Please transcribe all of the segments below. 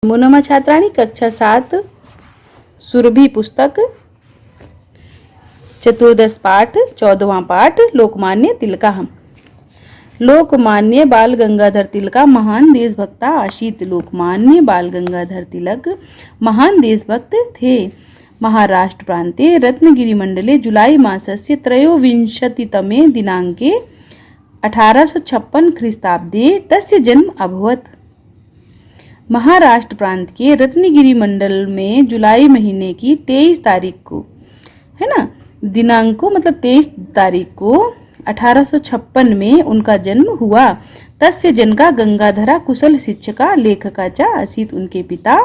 नमो नमः छात्राणि, कक्षा 7 सुरभि पुस्तक चतुर्दश पाठ 14वां पाठ लोकमान्य तिलका। लोकमान्य बाल गंगाधर तिलका महान देशभक्ता आसीत। लोकमान्य बाल गंगाधर तिलक महान देशभक्त थे। महाराष्ट्र प्रान्ते रत्नगिरिमण्डले जुलाई मासस्य त्रयोविंशतितमे दिनाङ्के 1856 ख्रीस्ताब्दे तस्य जन्म अभवत्। महाराष्ट्र प्रांत के रत्नगिरी मंडल में जुलाई महीने की 23 तारीख को, है ना, दिनांक को मतलब 23 तारीख को 1856 में उनका जन्म हुआ। तस्य जनका गंगाधरा कुशल शिक्षका लेखका च आसीत्। उनके पिता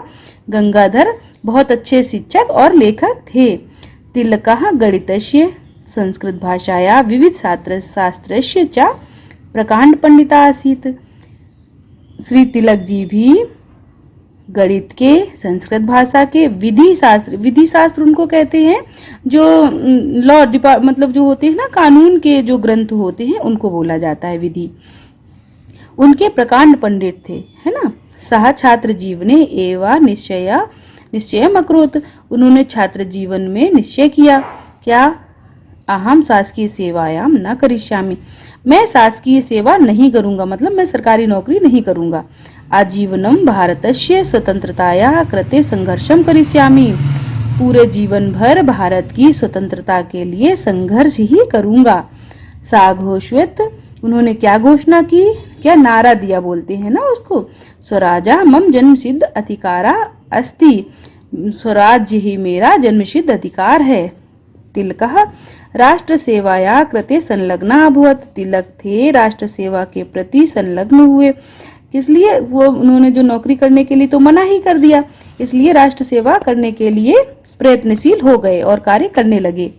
गंगाधर बहुत अच्छे शिक्षक और लेखक थे। तिलकः गणितस्य संस्कृत भाषाया विविध शास्त्रस्य च प्रकांड पंडिता आसीत्। श्री तिलक जी भी गणित के, संस्कृत भाषा के, विधि शास्त्र उनको कहते हैं जो लॉ डिपार्ट मतलब जो होते हैं ना, कानून के जो ग्रंथ होते हैं उनको बोला जाता है विधि। उनके प्रकांड पंडित थे, है ना। सह छात्र जीवने एवं निश्चय अकरोत्। उन्होंने छात्र जीवन में निश्चय किया, क्या? अहम शासकीय सेवायाम न करिष्यामि। मैं शासकीय सेवा नहीं करूंगा, मतलब मैं सरकारी नौकरी नहीं करूंगा। आजीवनम भारतस्य स्वतंत्रताया कृते संघर्षम करिष्यामि। पूरे जीवन भर भारत की स्वतंत्रता के लिए संघर्ष ही करूंगा। साघोषित, उन्होंने क्या घोषणा की, क्या नारा दिया बोलते हैं ना उसको, स्वराजा मम जन्मसिद्ध अधिकारा अस्ति। स्वराज्य ही मेरा जन्मसिद्ध अधिकार है। तिलकः राष्ट्र सेवाया कृते संलग्ना अभवत्। तिलक थे राष्ट्र सेवा के प्रति संलग्न हुए। इसलिए वो उन्होंने जो नौकरी करने के लिए तो मना ही कर दिया, इसलिए राष्ट्र सेवा करने के लिए प्रयत्नशील हो गए और कार्य करने लगे।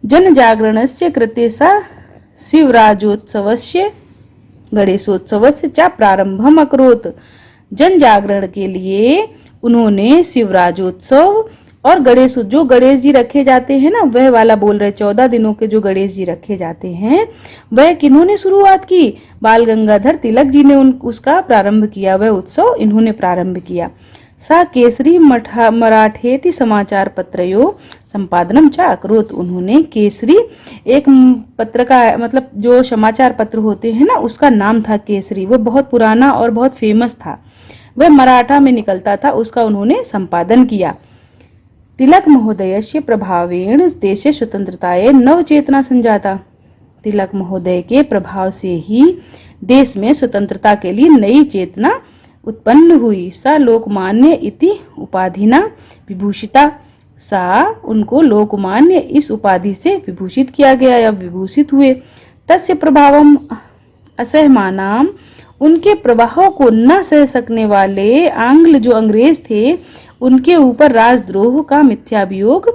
जन जागरणस्य कृते सा शिवराजोत्सवस्य गणेशोत्सवस्य च प्रारंभम अकरोत्। जन जागरण के लिए उन्होंने शिवराजोत्सव और गणेश, जो गणेश जी रखे जाते हैं ना, वह वाला बोल रहे, 14 दिनों के जो गणेश जी रखे जाते हैं, वह किन्होंने शुरुआत की? बाल गंगाधर तिलक जी ने उसका प्रारंभ किया, वह उत्सव इन्होंने प्रारंभ किया। सा केसरी मराठेति समाचार पत्रयो संपादनम च अकरोत्। उन्होंने केसरी एक पत्र का, मतलब जो समाचार पत्र होते हैं ना, उसका नाम था केसरी। वह बहुत पुराना और बहुत फेमस था, वह मराठा में निकलता था, उसका उन्होंने संपादन किया। तिलक महोदयस्य प्रभावेण देशे स्वतंत्रताये नव चेतना संजाता। तिलक महोदय के प्रभाव से ही देश में स्वतंत्रता के लिए नई चेतना उत्पन्न हुई। सा लोकमान्य इति उपाधिना विभूषिता। सा, उनको लोकमान्य इस उपाधि से विभूषित किया गया या विभूषित हुए। तस्य प्रभावम असहमानाम, उनके प्रभाव को न सह सकने वाले आंग्ल, जो अंग्रेज थे, उनके ऊपर राजद्रोह का मिथ्याभियोग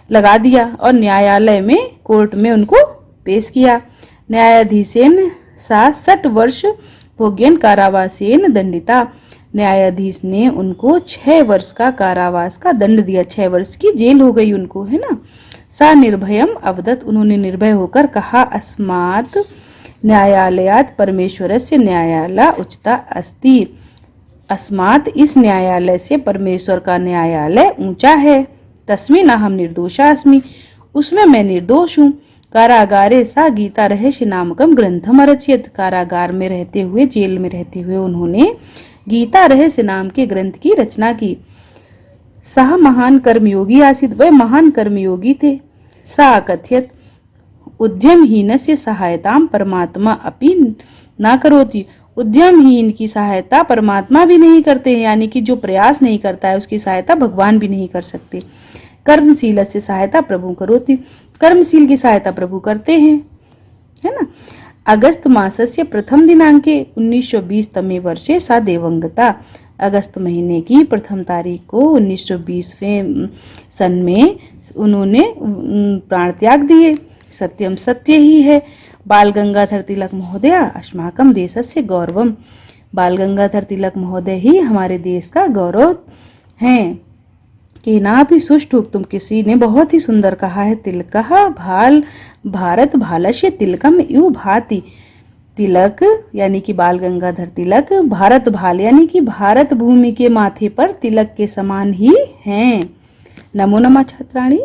लगा दिया और न्यायालय में, कोर्ट में उनको पेश किया। न्यायाधीशेन सा 60 वर्ष भोग्यन कारावासेन दंडिता। न्यायाधीश ने उनको 6 वर्ष का कारावास का दंड दिया, 6 वर्ष की जेल हो गई उनको, है ना। सा निर्भयम अवदत्, उन्होंने निर्भय होकर कहा, अस्मात् न्यायालयात् परमेश्वरस्य न्यायालय उच्चता अस्ति। अस्मात्, इस न्यायालय से परमेश्वर का न्यायालय ऊंचा है। तस्मिन् अहम निर्दोषा अस्मि, उसमें मैं निर्दोष हूँ। कारागारे सा गीता रहस्य नामकम ग्रंथम अरचयत्। कारागार में रहते हुए, जेल में रहते हुए उन्होंने गीता रहस्य नाम के ग्रंथ की रचना की। सह महान कर्मयोगी आसीत्, वह महान कर्मयोगी थे। सा अकथयत् उद्यमहीनस्य सहायतां परमात्मा अपि न करोति। उद्यमहीन की सहायता परमात्मा भी नहीं करते हैं, यानी कि जो प्रयास नहीं करता है उसकी सहायता भगवान भी नहीं कर सकते। कर्मशीलस्य सहायता प्रभु करोति। कर्मशील की सहायता प्रभु करते हैं, है ना। अगस्त मासस्य प्रथम दिनांके 1920 तमे वर्षे सा देवंगता। अगस्त महीने की प्रथम तारीख को 1920वें सन में उन्होंने प्राण त्याग दिए। सत्यम, सत्य ही है। बाल गंगाधर तिलक महोदय अस्माकं देशस्य गौरवम। बाल गंगाधर तिलक महोदय ही हमारे देश का गौरव हैं। केनापि सुष्ठुक्तम, किसी ने बहुत ही सुंदर कहा है। तिलकः भारत भालस्य तिलकम इव भाति। तिलक यानी कि बाल गंगाधर तिलक भारत भाल यानी कि भारत भूमि के माथे पर तिलक के समान ही हैं। नमो नमः छात्राणी।